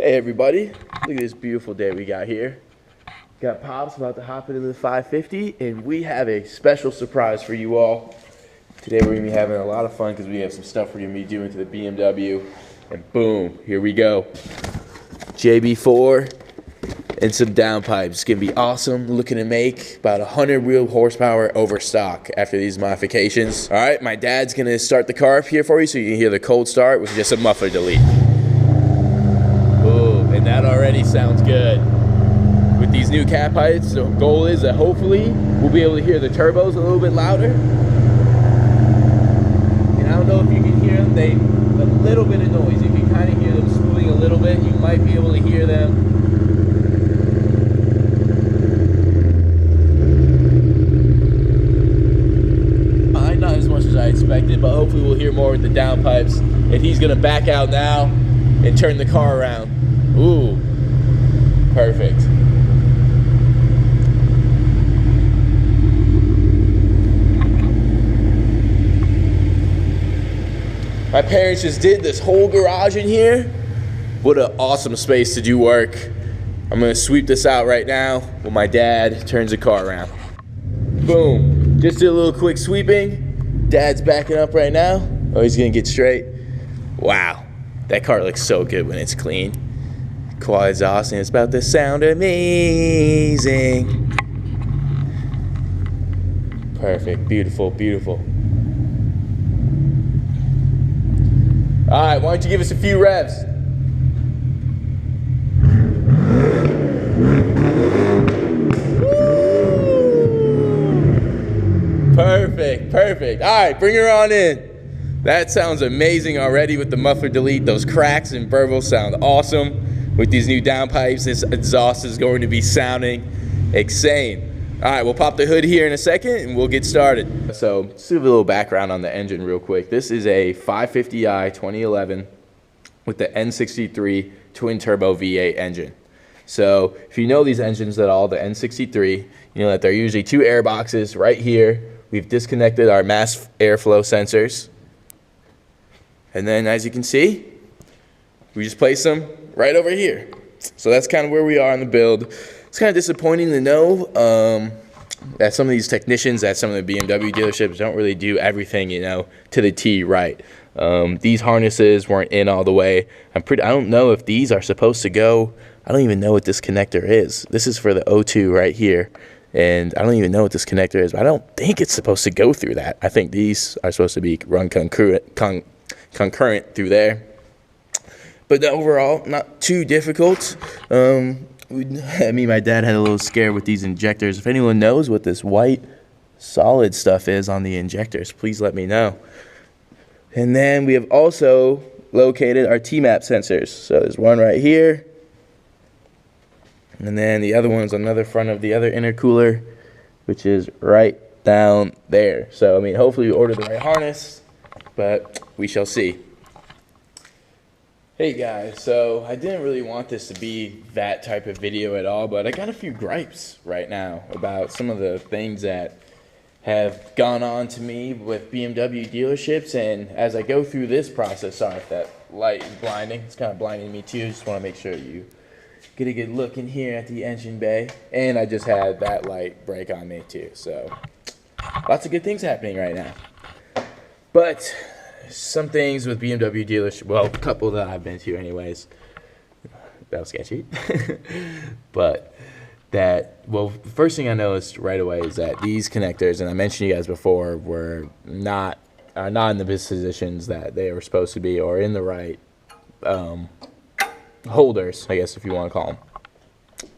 Hey everybody, look at this beautiful day we got here. Got Pops about to hop into the 550, and we have a special surprise for you all. Today we're going to be having a lot of fun because we have some stuff we're going to be doing to the BMW. And boom, here we go. JB4 and some downpipes. It's going to be awesome. Looking to make about 100 real horsepower over stock after these modifications. All right, my dad's going to start the car up here for you so you can hear the cold start with just a muffler delete. And that already sounds good. With these new cap heights, the goal is that hopefully we'll be able to hear the turbos a little bit louder. And I don't know if you can hear them, a little bit of noise. You can kind of hear them smoothing a little bit. You might be able to hear them. Not as much as I expected, but hopefully we'll hear more with the downpipes. And he's gonna back out now and turn the car around. Ooh, perfect. My parents just did this whole garage in here. What an awesome space to do work. I'm gonna sweep this out right now while my dad turns the car around. Boom, just did a little quick sweeping. Dad's backing up right now. Oh, he's gonna get straight. Wow, that car looks so good when it's clean. Quad exhaust, and it's about to sound amazing. Perfect, beautiful, beautiful. All right, why don't you give us a few revs? Perfect, perfect. All right, bring her on in. That sounds amazing already with the muffler delete. Those cracks and burbles sound awesome. With these new downpipes, this exhaust is going to be sounding insane. All right, we'll pop the hood here in a second and we'll get started. So just give a little background on the engine real quick. This is a 550i 2011 with the N63 twin turbo V8 engine. So if you know these engines at all, the N63, you know that they're usually two air boxes right here. We've disconnected our mass airflow sensors. And then as you can see, we just place them right over here. So that's kind of where we are on the build. It's kind of disappointing to know that some of these technicians at some of the BMW dealerships don't really do everything, you know, to the T right. These harnesses weren't in all the way. I don't know if these are supposed to go. I don't even know what this connector is. This is for the O2 right here. And I don't even know what this connector is, but I don't think it's supposed to go through that. I think these are supposed to be run concurrent through there. But overall, not too difficult. I mean, my dad had a little scare with these injectors. If anyone knows what this white solid stuff is on the injectors, please let me know. And then we have also located our T-map sensors. So there's one right here. And then the other one's on the other front of the other intercooler, which is right down there. So, I mean, hopefully we ordered the right harness, but we shall see. Hey guys, so I didn't really want this to be that type of video at all, but I got a few gripes right now about some of the things that have gone on to me with BMW dealerships, and as I go through this process, sorry if that light is blinding, it's kind of blinding me too, just want to make sure you get a good look in here at the engine bay, and I just had that light break on me too, so lots of good things happening right now. But some things with BMW dealers, well, a couple that I've been to anyways, that was sketchy. But that, well, the first thing I noticed right away is that these connectors, and I mentioned to you guys before, are not in the positions that they were supposed to be, or in the right holders, I guess if you want to call them,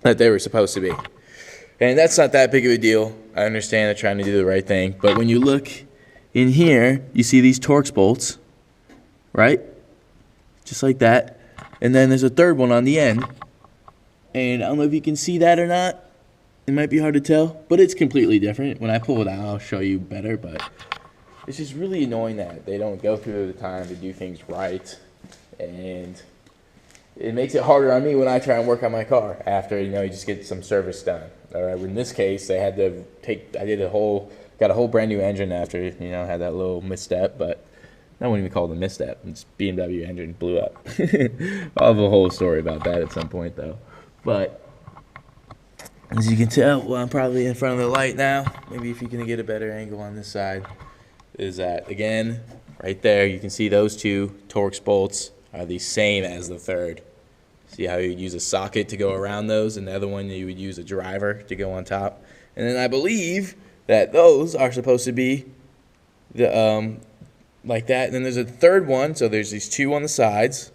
that they were supposed to be. And that's not that big of a deal. I understand they're trying to do the right thing, but when you look in here, you see these Torx bolts, right? Just like that. And then there's a third one on the end. And I don't know if you can see that or not. It might be hard to tell, but it's completely different. When I pull it out, I'll show you better, but it's just really annoying that they don't go through the time to do things right. And it makes it harder on me when I try and work on my car after, you know, you just get some service done. All right, in this case, they had to got a whole brand new engine after, you know, had that little misstep, but I wouldn't even call it a misstep. It's BMW engine blew up. I'll have a whole story about that at some point, though. But as you can tell, well, I'm probably in front of the light now. Maybe if you can get a better angle on this side, is that, again, right there, you can see those two Torx bolts are the same as the third. See how you would use a socket to go around those, and the other one you would use a driver to go on top. And then I believe that those are supposed to be the like that. And then there's a third one, so there's these two on the sides,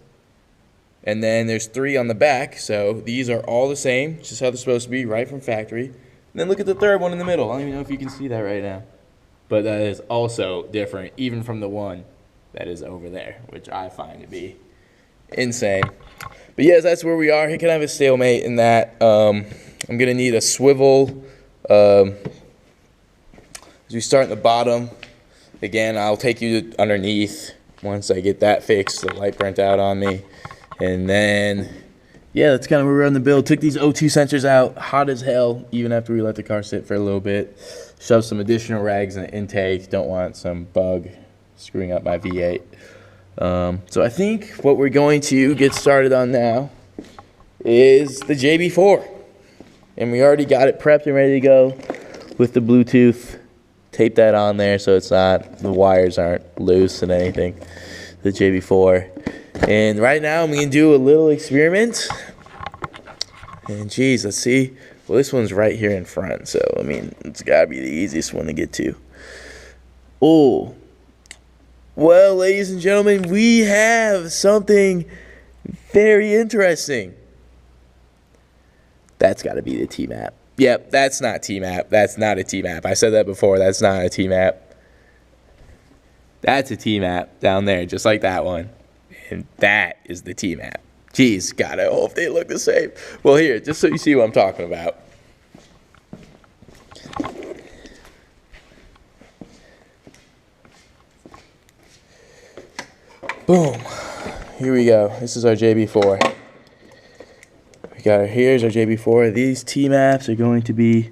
and then there's three on the back. So these are all the same, just how they're supposed to be, right from factory. And then look at the third one in the middle. I don't even know if you can see that right now, but that is also different, even from the one that is over there, which I find to be insane. But yes, that's where we are. He can have a stalemate in that. I'm gonna need a swivel. As we start at the bottom, again, I'll take you to underneath once I get that fixed. The light burnt out on me. And then, yeah, that's kind of where we're on the build. Took these O2 sensors out, hot as hell, even after we let the car sit for a little bit. Shoved some additional rags in the intake. Don't want some bug screwing up my V8. So I think what we're going to get started on now is the JB4. And we already got it prepped and ready to go with the Bluetooth. Tape that on there so it's not, the wires aren't loose and anything. The JB4. And right now I'm going to do a little experiment. And geez, let's see. Well, this one's right here in front. So, I mean, it's got to be the easiest one to get to. Oh. Well, ladies and gentlemen, we have something very interesting. That's got to be the T-map. Yep, that's not T-map. That's not a T-map. I said that before. That's not a T-map. That's a T-map down there, just like that one. And that is the T-map. Jeez, God, I hope they look the same. Well, here, just so you see what I'm talking about. Boom. Here we go. This is our JB4. We got here's our JB4. These T-maps are going to be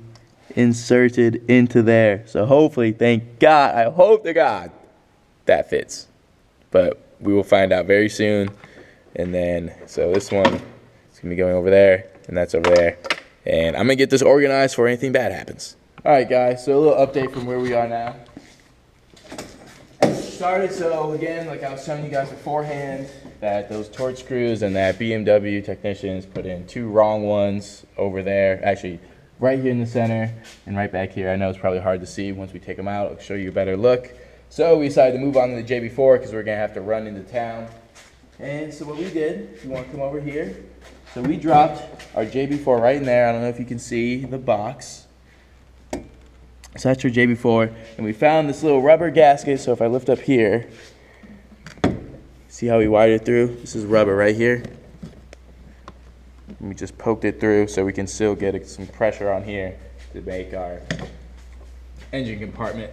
inserted into there. So hopefully, thank God, I hope to God, that fits. But we will find out very soon. And then, so this one is going to be going over there, and that's over there. And I'm going to get this organized before anything bad happens. All right, guys, so a little update from where we are now. Started, so again, like I was telling you guys beforehand, that those torch screws and that BMW technicians put in two wrong ones over there. Actually, right here in the center and right back here. I know it's probably hard to see. Once we take them out, I'll show you a better look. So we decided to move on to the JB4 because we're going to have to run into town. And so what we did, if you want to come over here, so we dropped our JB4 right in there. I don't know if you can see the box. So that's your JB4, and we found this little rubber gasket. So if I lift up here, see how we wired it through? This is rubber right here. And we just poked it through so we can still get some pressure on here to make our engine compartment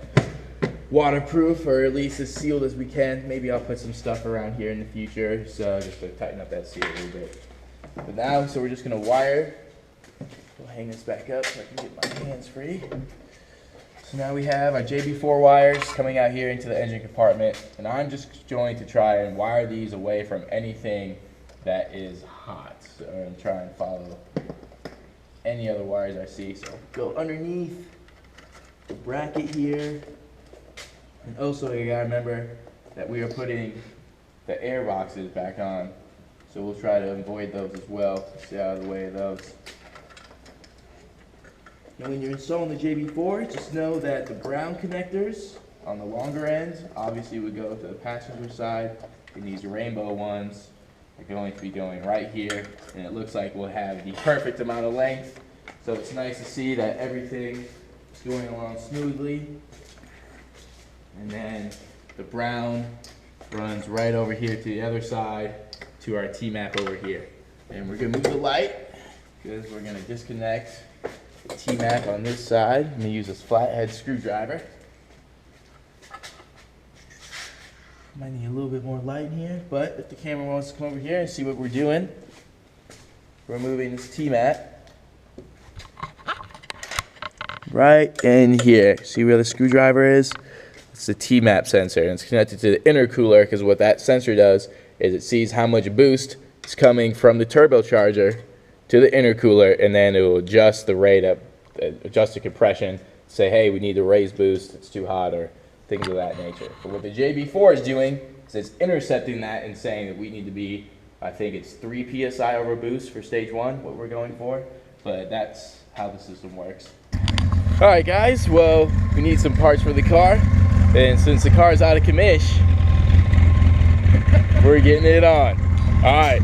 waterproof, or at least as sealed as we can. Maybe I'll put some stuff around here in the future, so just to tighten up that seal a little bit. But now, so we're just gonna wire. We'll hang this back up so I can get my hands free. So now we have our JB4 wires coming out here into the engine compartment, and I'm just going to try and wire these away from anything that is hot. So I'm going to try and follow any other wires I see. So go underneath the bracket here. And also you gotta remember that we are putting the air boxes back on. So we'll try to avoid those as well. Stay out of the way of those. And when you're installing the JB4, just know that the brown connectors on the longer end obviously would go to the passenger side, and these rainbow ones are going to be going right here, and it looks like we'll have the perfect amount of length. So it's nice to see that everything is going along smoothly. And then the brown runs right over here to the other side to our T-map over here. And we're going to move the light because we're going to disconnect T-map on this side. I'm going to use this flathead screwdriver. Might need a little bit more light in here, but if the camera wants to come over here and see what we're doing, we're moving this T-map right in here. See where the screwdriver is? It's the T-map sensor, and it's connected to the intercooler, because what that sensor does is it sees how much boost is coming from the turbocharger to the intercooler, and then it will adjust the rate up, adjust the compression, say, hey, we need to raise boost, it's too hot, or things of that nature. But what the JB4 is doing is it's intercepting that and saying that we need to be, I think it's 3 psi over boost for stage 1, what we're going for, but that's how the system works. All right, guys, well, we need some parts for the car, and since the car is out of commish, we're getting it on. All right.